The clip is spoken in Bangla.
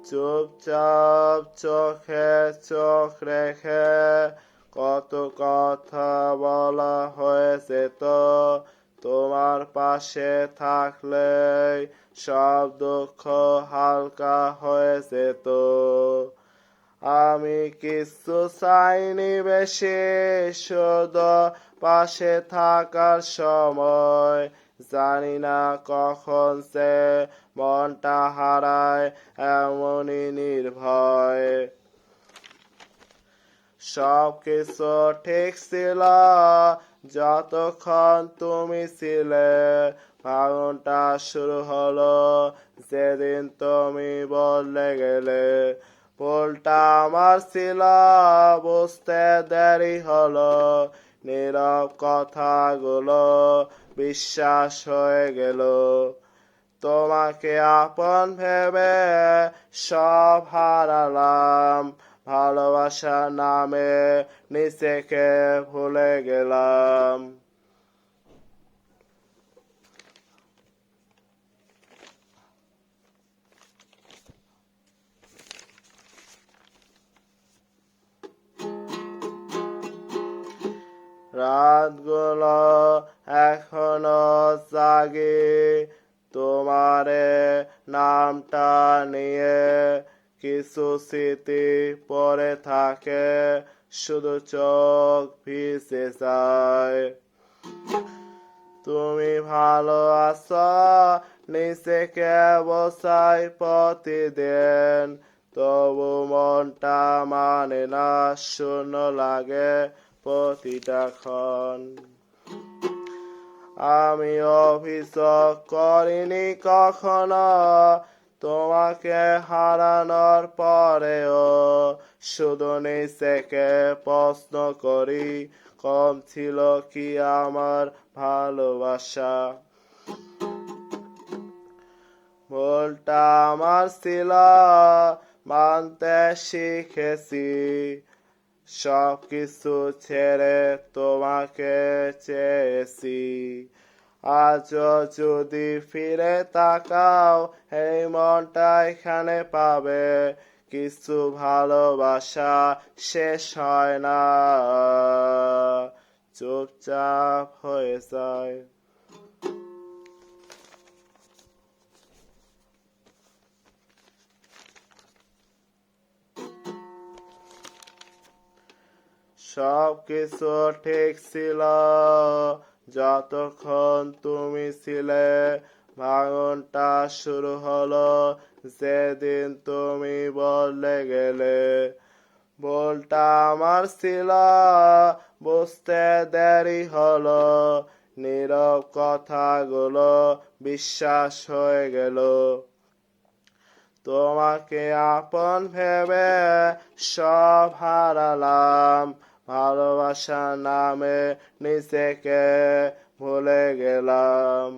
চুপচাপ চোখে চোখ রেখে কত কথা বলা হয়েছে তো, তোমার পাশে থাকলেই সব দুঃখ হালকা হয়েছে তো। আমি কিছু চাইনি বেশি, শুধু পাশে থাকার সময়। জানি না কখন সে মনটা হারায় এমনই নির্ভয়। সব কিছু ঠিক ছিল যতক্ষণ তুমি ছিলে, ভাঙনটা শুরু হলো যেদিন তুমি বদলে গেলে। ভুলটা আমার ছিল, বুঝতে দেরি হলো, নীরব কথাগুলো বিশ্বাস হয়ে গেল। তোমাকে আপন ভেবে সব হারালাম, ভালোবাসার নামে নিজেকে ভুলে গেলাম। রাতগুলো এখনো জাগে, তোমারে নামটা নিয়ে কিছু স্মৃতি পড়ে থাকে, শুধু চোখ ভিজে যায়। তুমি ভালো আছো নিজেকে বোঝাই প্রতিদিন, তবু মনটা মানে না, শূন্য লাগে প্রতিটা ক্ষণ। আমি অভিযোগ করিনি কখনো তোমাকে হারানোর পরেও, শুধু নিজেকে প্রশ্ন করি কম ছিল কি আমার ভালোবাসা। ভুলটা আমার ছিল, মানতে শিখেছি, সব কিছু ছেড়ে তোমাকে চেয়েছি। আজও যদি ফিরে তাকাও এই মনটা এখানে পাবে, কিছু ভালোবাসা শেষ হয় না, চুপচাপ হয়ে যায়। সব কিছু ঠিক ছিল যতক্ষণ তুমি ছিলে, ভাঙনটা শুরু হলো যেদিন তুমি বদলে গেলে। ভুলটা আমার ছিল, বুঝতে দেরি হলো, নীরব কথাগুলো বিশ্বাস হয়ে গেল। তোমাকে আপন ভেবে সব হারালাম, ভালোবাসার নামে নিজেকে ভুলে গেলাম।